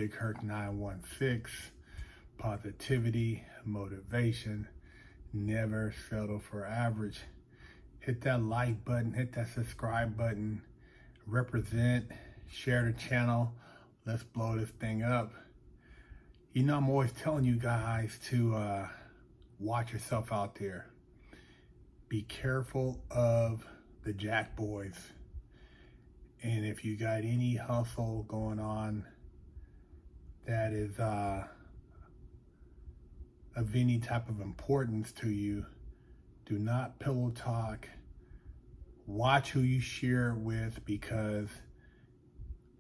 Big Herc 916, positivity, motivation, never settle for average. Hit that like button, hit that subscribe button, represent, share the channel. Let's blow this thing up. You know, I'm always telling you guys to watch yourself out there. Be careful of the jack boys. And if you got any hustle going on that is of any type of importance to you, do not pillow talk. Watch who you share it with, because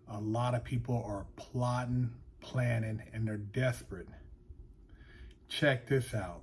a lot of people are plotting, planning, and they're desperate. Check this out.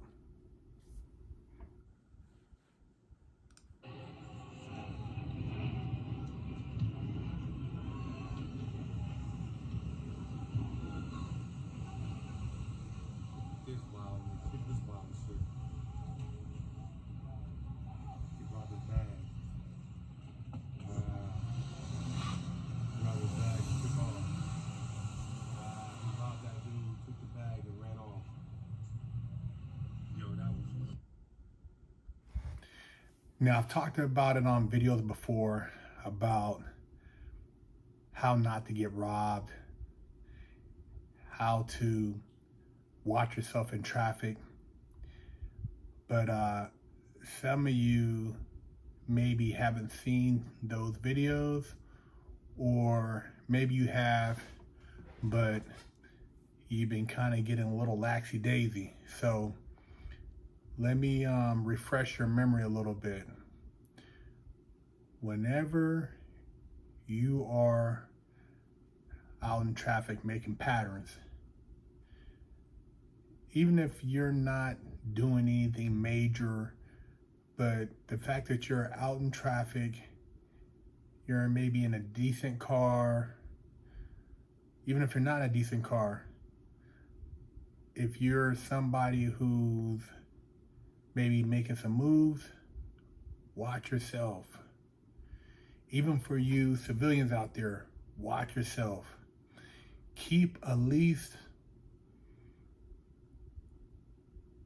Now, I've talked about it on videos before about how not to get robbed, how to watch yourself in traffic. But some of you maybe haven't seen those videos, or maybe you have, but you've been kind of getting a little laxy-daisy. So let me refresh your memory a little bit. Whenever you are out in traffic making patterns, even if you're not doing anything major, but the fact that you're out in traffic, you're maybe in a decent car, even if you're not in a decent car, if you're somebody who's maybe making some moves, watch yourself. Even for you civilians out there, watch yourself. Keep at least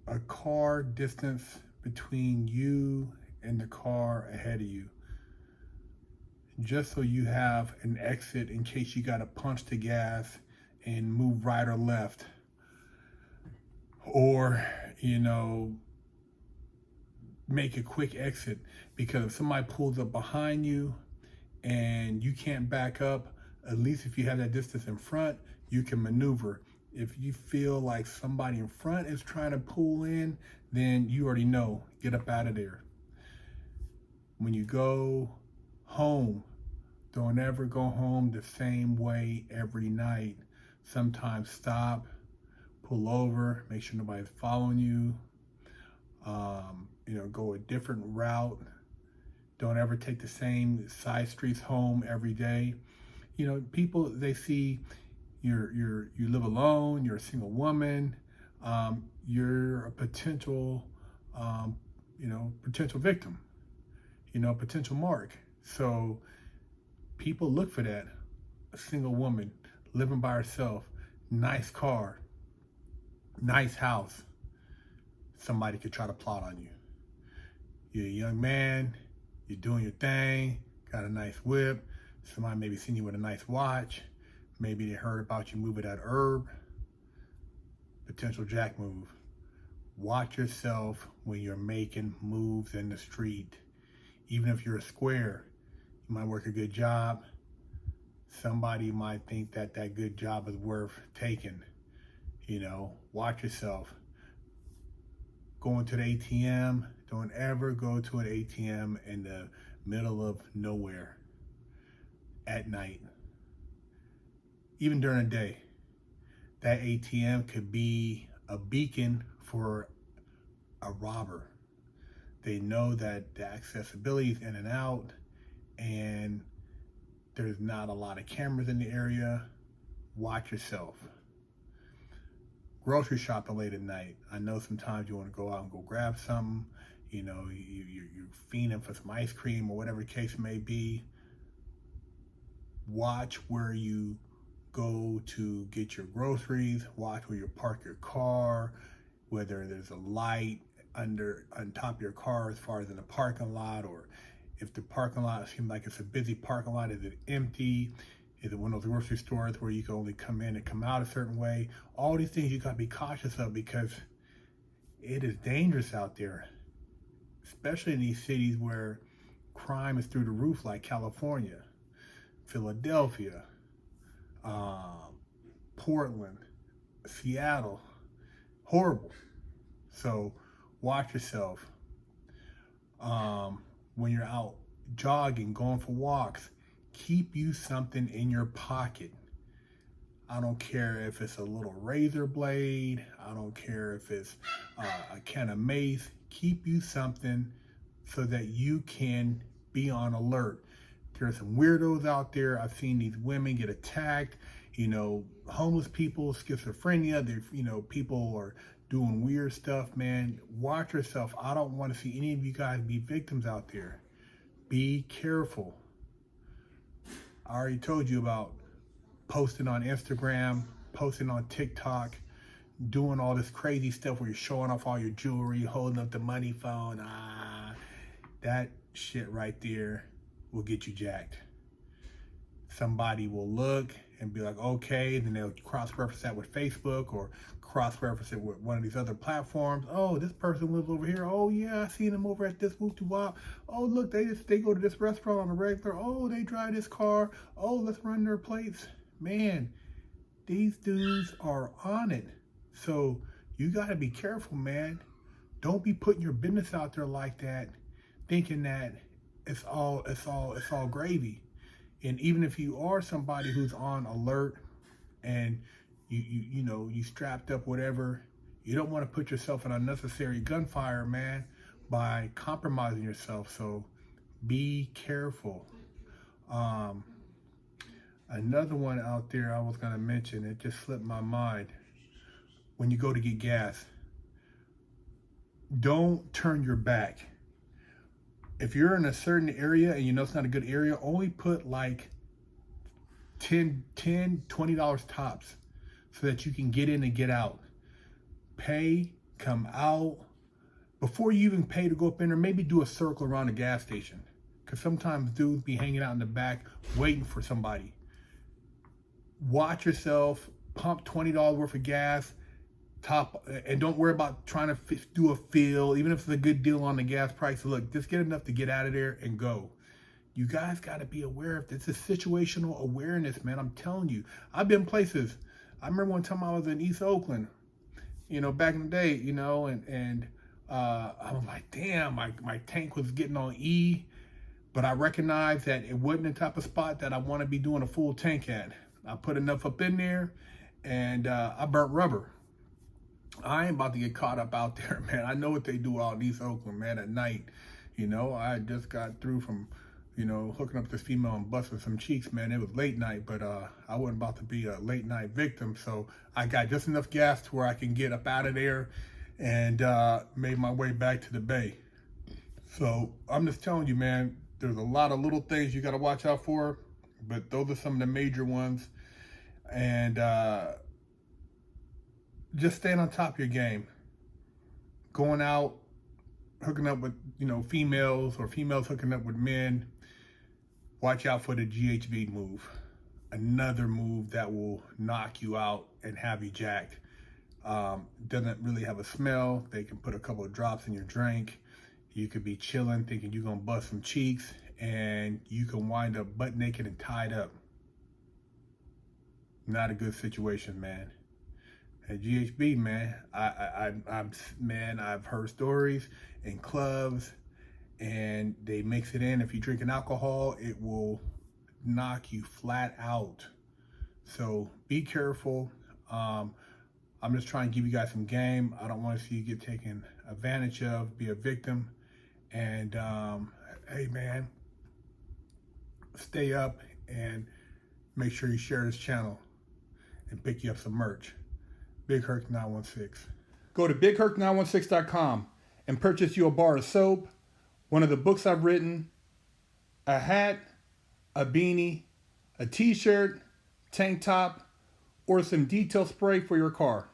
a car distance between you and the car ahead of you, just so you have an exit in case you got to punch the gas and move right or left, or, you know, make a quick exit. Because if somebody pulls up behind you and you can't back up, at least if you have that distance in front, you can maneuver. If you feel like somebody in front is trying to pull in, then you already know, get up out of there. When you go home, don't ever go home the same way every night. Sometimes stop, pull over, make sure nobody's following you. You know, go a different route. Don't ever take the same side streets home every day. You know, people, they see you live alone, you're a single woman, you're a potential, potential victim, potential mark. So people look for that. A single woman, living by herself, nice car, nice house. Somebody could try to plot on you. You're a young man, you're doing your thing, got a nice whip, somebody maybe seen you with a nice watch, maybe they heard about you moving that herb, potential jack move. Watch yourself when you're making moves in the street. Even if you're a square, you might work a good job, somebody might think that that good job is worth taking. Watch yourself. Going to the ATM, don't ever go to an ATM in the middle of nowhere at night. Even during the day, that ATM could be a beacon for a robber. They know that the accessibility is in and out, and there's not a lot of cameras in the area. Watch yourself. Grocery shopping late at night. I know sometimes you want to go out and go grab something. You're fiending for some ice cream or whatever the case may be. Watch where you go to get your groceries, watch where you park your car, whether there's a light on top of your car as far as in the parking lot, or if the parking lot seems like it's a busy parking lot, is it empty? Is it one of those grocery stores where you can only come in and come out a certain way? All these things you gotta be cautious of, because it is dangerous out there, especially in these cities where crime is through the roof, like California, Philadelphia, Portland, Seattle. Horrible. So watch yourself. When you're out jogging, going for walks, keep you something in your pocket. I don't care if it's a little razor blade. I don't care if it's a can of mace. Keep you something so that you can be on alert. There's some weirdos out there. I've seen these women get attacked. Homeless people, schizophrenia. People are doing weird stuff, man. Watch yourself. I don't want to see any of you guys be victims out there. Be careful. I already told you about posting on Instagram, posting on TikTok, doing all this crazy stuff where you're showing off all your jewelry, holding up the money phone. That shit right there will get you jacked. Somebody will look and be like, okay, and then they'll cross-reference that with Facebook or cross-reference it with one of these other platforms. Oh, this person lives over here. Oh yeah, I seen them over at this whoop-to-wop. Oh look, they go to this restaurant on a regular. Oh, they drive this car. Oh, let's run their plates. Man, these dudes are on it. So you gotta be careful, man. Don't be putting your business out there like that, thinking that it's all gravy. And even if you are somebody who's on alert and you strapped up, whatever, you don't want to put yourself in unnecessary gunfire, man, by compromising yourself. So be careful. Another one out there I was going to mention, it just slipped my mind. When you go to get gas, don't turn your back. If you're in a certain area and you know it's not a good area, only put like $10, $20 tops so that you can get in and get out. Pay, come out. Before you even pay to go up in there, maybe do a circle around the gas station. Because sometimes dudes be hanging out in the back waiting for somebody. Watch yourself, pump $20 worth of gas, and don't worry about trying to do a fill, even if it's a good deal on the gas price. Look, just get enough to get out of there and go. You guys got to be aware of this. It's situational awareness, man. I'm telling you. I've been places. I remember one time I was in East Oakland, back in the day, and I was like, damn, my tank was getting on E, but I recognized that it wasn't the type of spot that I want to be doing a full tank at. I put enough up in there, and I burnt rubber. I ain't about to get caught up out there, man. I know what they do out in East Oakland, man, at night. I just got through from, hooking up this female and busting some cheeks, man. It was late night, but I wasn't about to be a late night victim. So I got just enough gas to where I can get up out of there and made my way back to the bay. So I'm just telling you, man, there's a lot of little things you got to watch out for, but those are some of the major ones. And just staying on top of your game. Going out, hooking up with, females, or females hooking up with men. Watch out for the GHB move. Another move that will knock you out and have you jacked. Doesn't really have a smell. They can put a couple of drops in your drink. You could be chilling, thinking you're gonna bust some cheeks, and you can wind up butt naked and tied up. Not a good situation, man. At GHB, man, I've heard stories in clubs, and they mix it in. If you're drinking alcohol, it will knock you flat out. So be careful. I'm just trying to give you guys some game. I don't want to see you get taken advantage of, be a victim. And hey, man, stay up and make sure you share this channel and pick you up some merch. Big Herc 916. Go to bigherc916.com and purchase you a bar of soap, one of the books I've written, a hat, a beanie, a t-shirt, tank top, or some detail spray for your car.